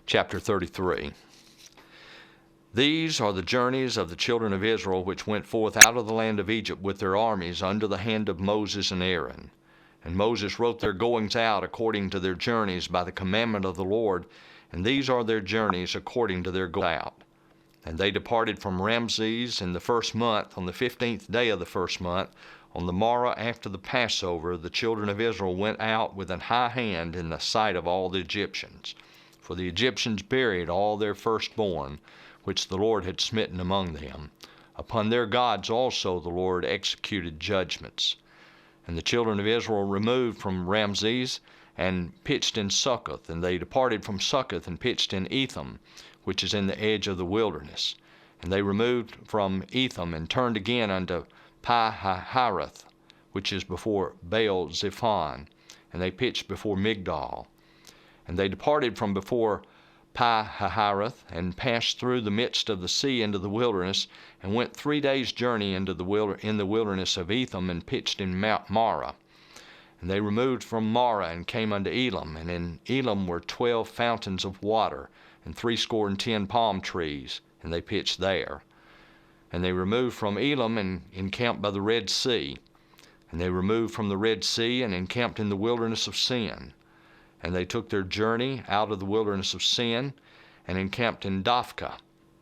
chapter 33. These are the journeys of the children of Israel which went forth out of the land of Egypt with their armies under the hand of Moses and Aaron. And Moses wrote their goings out according to their journeys by the commandment of the Lord, and these are their journeys according to their goings out. And they departed from Ramses in the first month, on the 15th day of the first month. On the morrow after the Passover, the children of Israel went out with an high hand in the sight of all the Egyptians. For the Egyptians buried all their firstborn, which the Lord had smitten among them. Upon their gods also the Lord executed judgments. And the children of Israel removed from Ramses and pitched in Succoth, and they departed from Succoth and pitched in Etham, which is in the edge of the wilderness. And they removed from Etham and turned again unto Pi-hahiroth, which is before Baal-zephon, and they pitched before Migdol. And they departed from before Pi-hahiroth and passed through the midst of the sea into the wilderness, and went 3 days' journey into the wilderness of Etham, and pitched in Mount Marah. And they removed from Marah and came unto Elam, and in Elam were 12 fountains of water, and 70 palm trees, and they pitched there. And they removed from Elam and encamped by the Red Sea. And they removed from the Red Sea and encamped in the wilderness of Sin. And they took their journey out of the wilderness of Sin and encamped in Dophkah.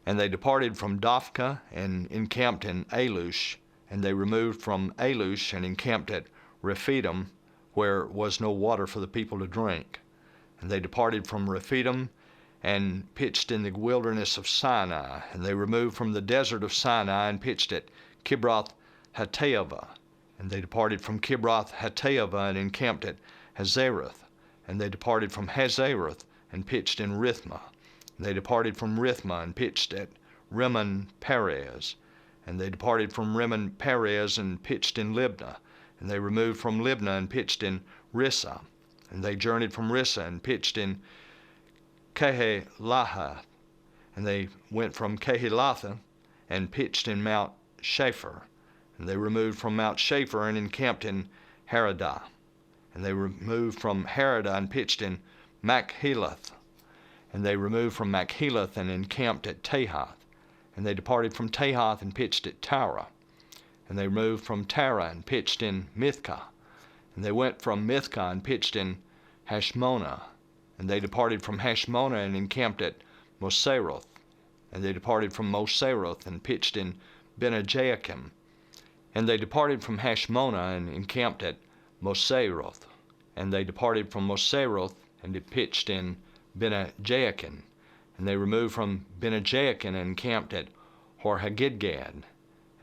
And they departed from Dophkah and encamped in Alush. And they removed from Alush and encamped at Rephidim, where was no water for the people to drink. And they departed from Rephidim and pitched in the wilderness of Sinai. And they removed from the desert of Sinai and pitched at Kibroth-Hattaavah. And they departed from Kibroth-Hattaavah and encamped at Hazeroth. And they departed from Hazeroth and pitched in Rithmah. And they departed from Rithmah and pitched at Rimmon-Perez. And they departed from Rimmon-Perez and pitched in Libnah. And they removed from Libnah and pitched in Rissah. And they journeyed from Rissah and pitched in Kehelath. And they went from Kehelath and pitched in Mount Shapher. And they removed from Mount Shapher and encamped in Haradah. And they removed from Haradah and pitched in Machelath. And they removed from Machelath and encamped at Tahath. And they departed from Tahath and pitched at Tara. And they moved from Tara and pitched in Mithkah. And they went from Mithkah and pitched in Hashmonah. And they departed from Hashmonah and encamped at Moseroth. And they departed from Moseroth and pitched in Bene-Jaakim. And they departed from Hashmonah and encamped at Moseroth. And they departed from Moseroth and pitched in Bene-Jaakin. And they removed from Bene-Jaakin and encamped at Horhagidgad.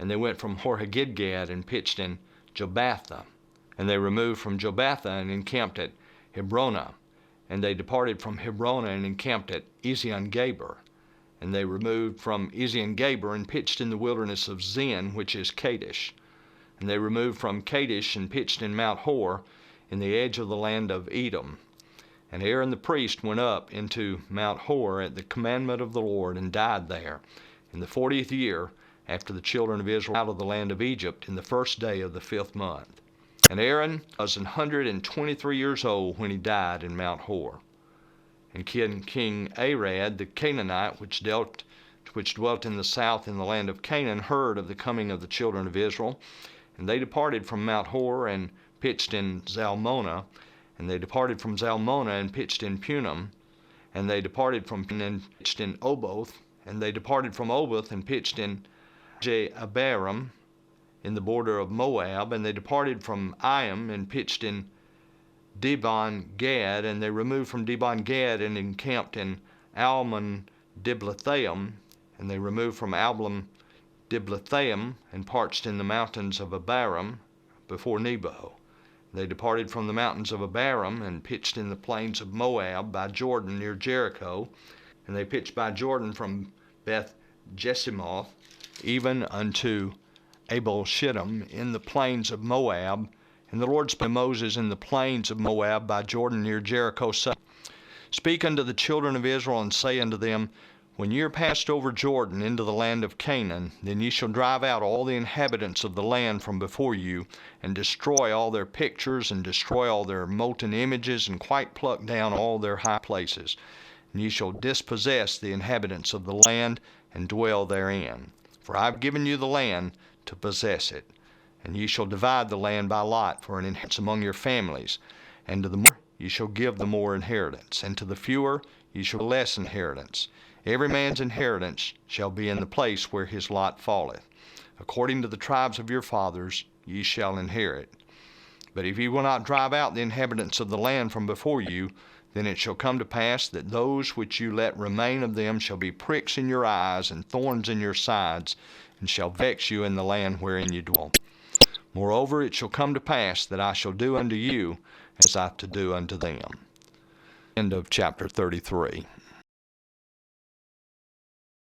And they went from Horhagidgad and pitched in Jobathah. And they removed from Jobathah and encamped at Hebronah. And they departed from Hebronah and encamped at Ezion-Geber. And they removed from Ezion-Geber and pitched in the wilderness of Zin, which is Kadesh. And they removed from Kadesh and pitched in Mount Hor, in the edge of the land of Edom. And Aaron the priest went up into Mount Hor at the commandment of the Lord, and died there in the 40th year after the children of Israel out of the land of Egypt, in the first day of the 5th month. And Aaron was 123 years old when he died in Mount Hor. And King Arad the Canaanite, which dwelt in the south in the land of Canaan, heard of the coming of the children of Israel. And they departed from Mount Hor and pitched in Zalmonah. And they departed from Zalmonah and pitched in Punim. And they departed from Punim and pitched in Oboth. And they departed from Oboth and pitched in Abarim, in the border of Moab. And they departed from Iam and pitched in Dibon-Gad. And they removed from Dibon-Gad and encamped in Almon-Diblathaim. And they removed from Diblathaim and parched in the mountains of Abarim before Nebo. They departed from the mountains of Abarim and pitched in the plains of Moab by Jordan near Jericho. And they pitched by Jordan from Beth Jesimoth even unto Abel-Shittim in the plains of Moab. And the Lord spake to Moses in the plains of Moab by Jordan near Jericho, saying, Speak unto the children of Israel, and say unto them, When ye are passed over Jordan into the land of Canaan, then ye shall drive out all the inhabitants of the land from before you, and destroy all their pictures, and destroy all their molten images, and quite pluck down all their high places. and ye shall dispossess the inhabitants of the land, and dwell therein. For I have given you the land to possess it. And ye shall divide the land by lot for an inheritance among your families, and to the more ye shall give the more inheritance, and to the fewer ye shall give less inheritance. Every man's inheritance shall be in the place where his lot falleth. According to the tribes of your fathers ye shall inherit. But if ye will not drive out the inhabitants of the land from before you, then it shall come to pass that those which you let remain of them shall be pricks in your eyes and thorns in your sides, and shall vex you in the land wherein you dwell. Moreover, it shall come to pass that I shall do unto you as I to do unto them. End of chapter 33.